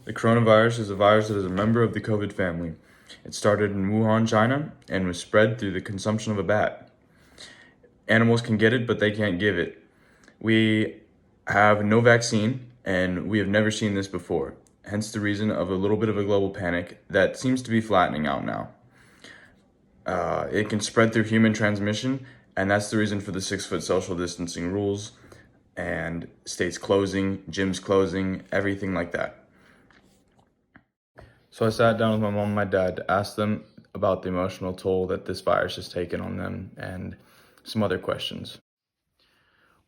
The coronavirus is a virus that is a member of the COVID family. It started in Wuhan, China, and was spread through the consumption of a bat. Animals can get it, but they can't give it. We have no vaccine, and we have never seen this before. Hence the reason of a little bit of a global panic that seems to be flattening out now. It can spread through human transmission, and that's the reason for the 6-foot social distancing rules and states closing, gyms closing, everything like that. So I sat down with my mom and my dad to ask them about the emotional toll that this virus has taken on them and some other questions.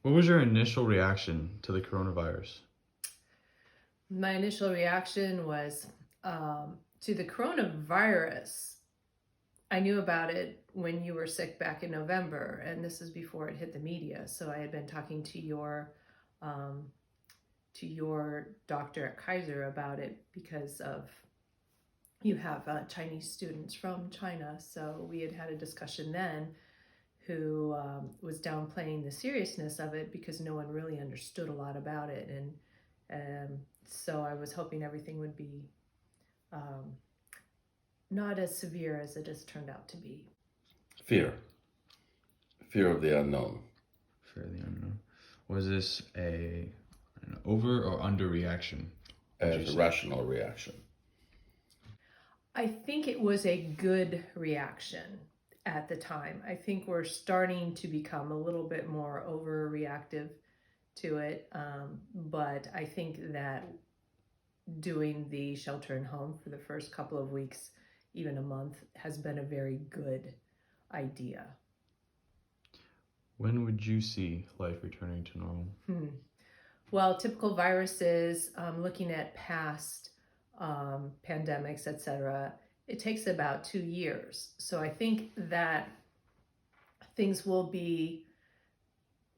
What was your initial reaction to the coronavirus? My initial reaction was to the coronavirus. I knew about it when you were sick back in November, and this is before it hit the media. So I had been talking to your doctor at Kaiser about it because of you have Chinese students from China. So we had a discussion then who was downplaying the seriousness of it because no one really understood a lot about it. And so I was hoping everything would be not as severe as it has turned out to be. Fear of the unknown. Fear of the unknown. Was this an over or under reaction? As a rational reaction. I think it was a good reaction at the time. I think we're starting to become a little bit more overreactive to it, but I think that doing the shelter in home for the first couple of weeks, even a month, has been a very good idea. When would you see life returning to normal? Well, typical viruses, looking at past pandemics, etc., it takes about 2 years. So I think that things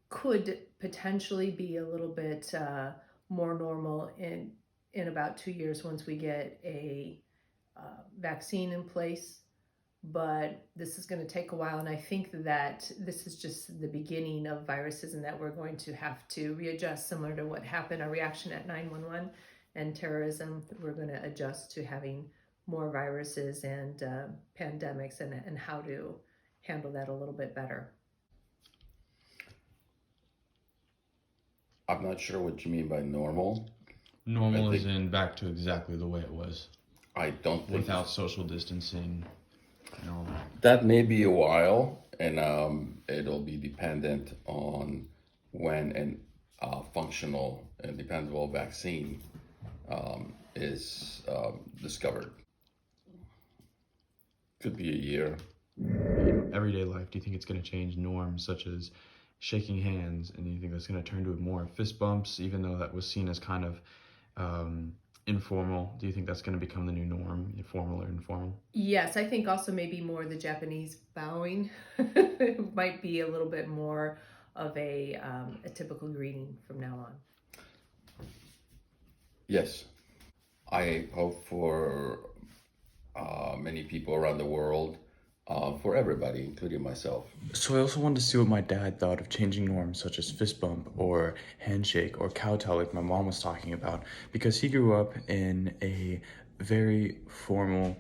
could potentially be a little bit more normal in about 2 years once we get a vaccine in place. But this is going to take a while, and I think that this is just the beginning of viruses and that we're going to have to readjust, similar to what happened, our reaction at 9/11 and terrorism. We're going to adjust to having more viruses and pandemics and how to handle that a little bit better. I'm not sure what you mean by normal. Normal is in back to exactly the way it was. I don't think without social distancing and all that. That may be a while, and it'll be dependent on when a functional and dependable vaccine is discovered. Could be a year. Everyday life, do you think it's going to change norms such as shaking hands, and do you think that's going to turn to more fist bumps, even though that was seen as kind of informal? Do you think that's going to become the new norm, formal or informal? Yes, I think also maybe more the Japanese bowing might be a little bit more of a typical greeting from now on. Yes, I hope for many people around the world, for everybody, including myself. So I also wanted to see what my dad thought of changing norms such as fist bump or handshake or kowtow like my mom was talking about, because he grew up in a very formal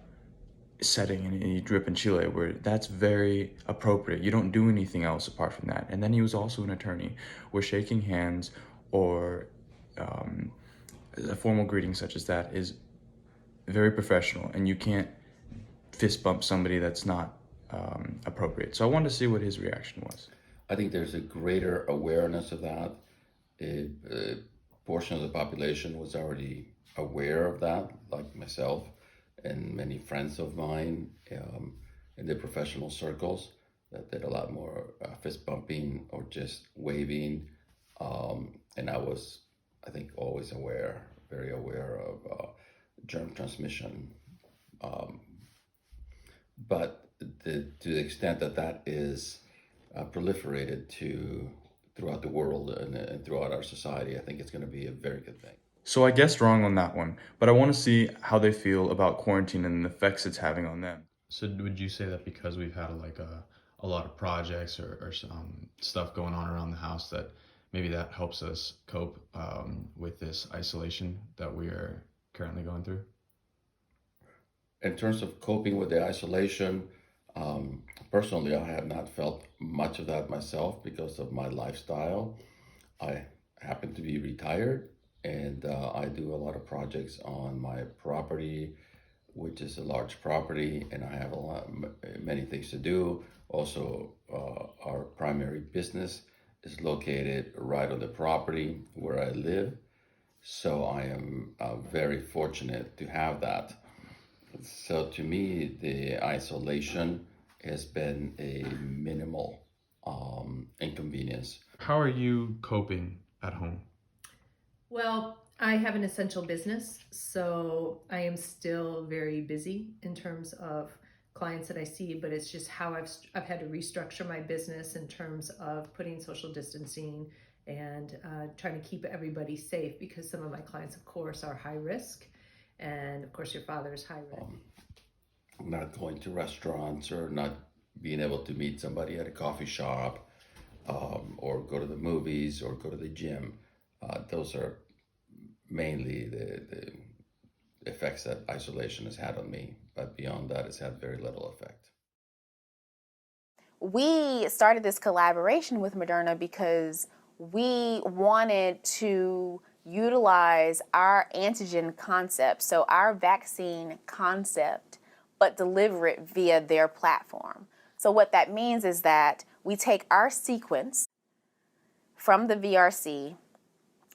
setting and he grew up in Chile where that's very appropriate. You don't do anything else apart from that. And then he was also an attorney where shaking hands or a formal greeting such as that is very professional, and you can't fist bump somebody that's not appropriate. So I wanted to see what his reaction was. I think there's a greater awareness of that. A portion of the population was already aware of that, like myself and many friends of mine in the professional circles that did a lot more fist bumping or just waving. And I was, I think, always aware, very aware of germ transmission. But to the extent that that is proliferated throughout the world and throughout our society, I think it's going to be a very good thing. So I guessed wrong on that one, but I want to see how they feel about quarantine and the effects it's having on them. So would you say that because we've had a lot of projects or stuff going on around the house, that maybe that helps us cope with this isolation that we are currently going through? In terms of coping with the isolation, personally, I have not felt much of that myself because of my lifestyle. I happen to be retired, and I do a lot of projects on my property, which is a large property, and I have many things to do. Also, our primary business is located right on the property where I live, so I am very fortunate to have that. So to me, the isolation has been a minimal inconvenience. How are you coping at home? Well, I have an essential business, so I am still very busy in terms of clients that I see, but it's just how I've had to restructure my business in terms of putting social distancing and trying to keep everybody safe, because some of my clients, of course, are high risk, and of course your father is high risk. Not going to restaurants or not being able to meet somebody at a coffee shop, or go to the movies or go to the gym. Those are mainly the effects that isolation has had on me. But beyond that, it's had very little effect. We started this collaboration with Moderna because we wanted to utilize our antigen concept, so our vaccine concept, but deliver it via their platform. So what that means is that we take our sequence from the VRC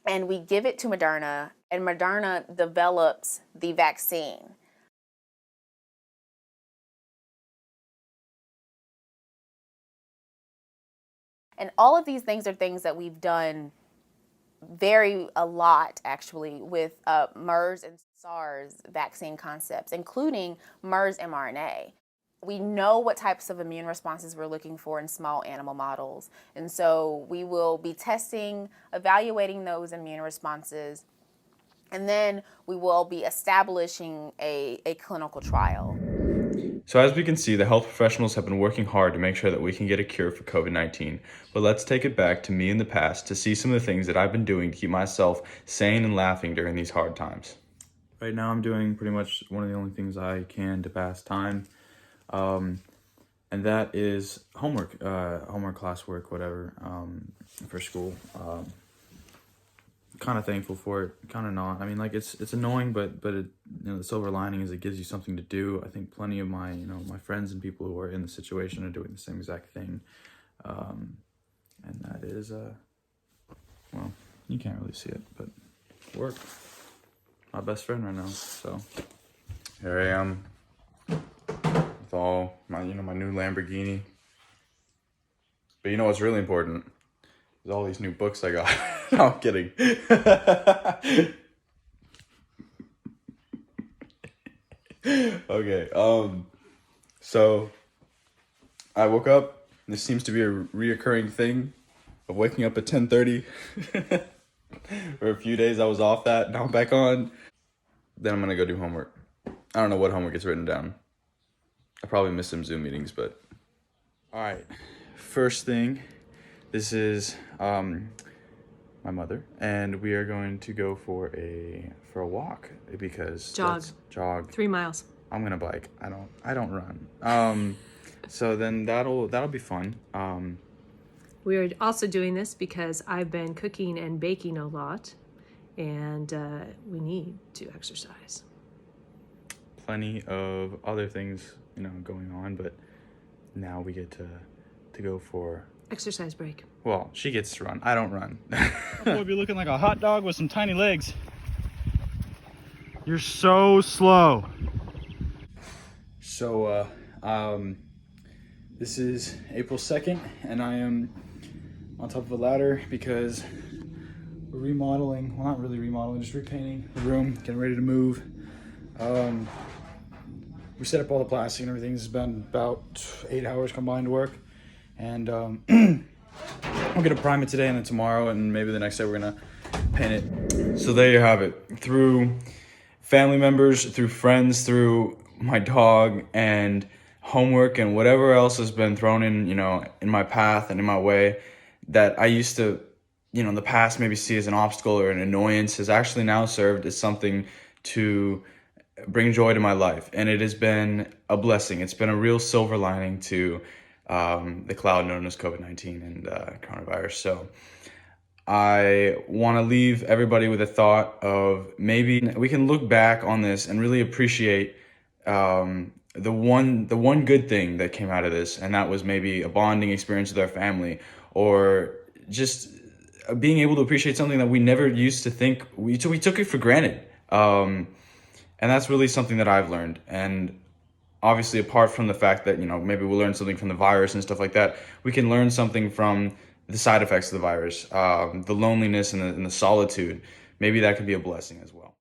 and we give it to Moderna, and Moderna develops the vaccine. And all of these things are things that we've done a lot actually with MERS and SARS vaccine concepts, including MERS mRNA. We know what types of immune responses we're looking for in small animal models. And so we will be testing, evaluating those immune responses, and then we will be establishing a clinical trial. So as we can see, the health professionals have been working hard to make sure that we can get a cure for COVID-19. But let's take it back to me in the past to see some of the things that I've been doing to keep myself sane and laughing during these hard times. Right now I'm doing pretty much one of the only things I can to pass time. And that is homework, classwork, whatever, for school. Kind of thankful for it, kind of not. I mean, like it's annoying, but it, the silver lining is it gives you something to do. I think plenty of my my friends and people who are in the situation are doing the same exact thing, and that is well, you can't really see it, but work. My best friend right now. So here I am with all my my new Lamborghini. But you know what's really important? Is all these new books I got. No, I'm kidding. Okay, so I woke up. This seems to be a reoccurring thing of waking up at 10:30. For a few days I was off that, now I'm back on. Then I'm gonna go do homework. I don't know what homework is written down. I probably missed some Zoom meetings, but... Alright, first thing, this is my mother, and we are going to go for a walk because jog 3 miles. I'm gonna bike. I don't run. So then that'll be fun. We are also doing this because I've been cooking and baking a lot, and we need to exercise. Plenty of other things going on, but now we get to go for Exercise break. Well, she gets to run. I don't run. Would be looking like a hot dog with some tiny legs. You're so slow. So, this is April 2nd, and I am on top of a ladder because we're remodeling. Well, not really remodeling, just repainting the room, getting ready to move. We set up all the plastic and everything. This has been about 8 hours combined work. And I'm gonna prime it today, and then tomorrow, and maybe the next day we're gonna paint it. So there you have it. Through family members, through friends, through my dog, and homework, and whatever else has been thrown in, in my path and in my way that I used to, in the past maybe see as an obstacle or an annoyance, has actually now served as something to bring joy to my life, and it has been a blessing. It's been a real silver lining to the cloud known as COVID-19 and coronavirus. So I want to leave everybody with a thought of maybe we can look back on this and really appreciate the one good thing that came out of this, and that was maybe a bonding experience with our family, or just being able to appreciate something that we never used to think we took it for granted. And that's really something that I've learned. And obviously, apart from the fact that, maybe we'll learn something from the virus and stuff like that, we can learn something from the side effects of the virus, the loneliness and the solitude. Maybe that could be a blessing as well.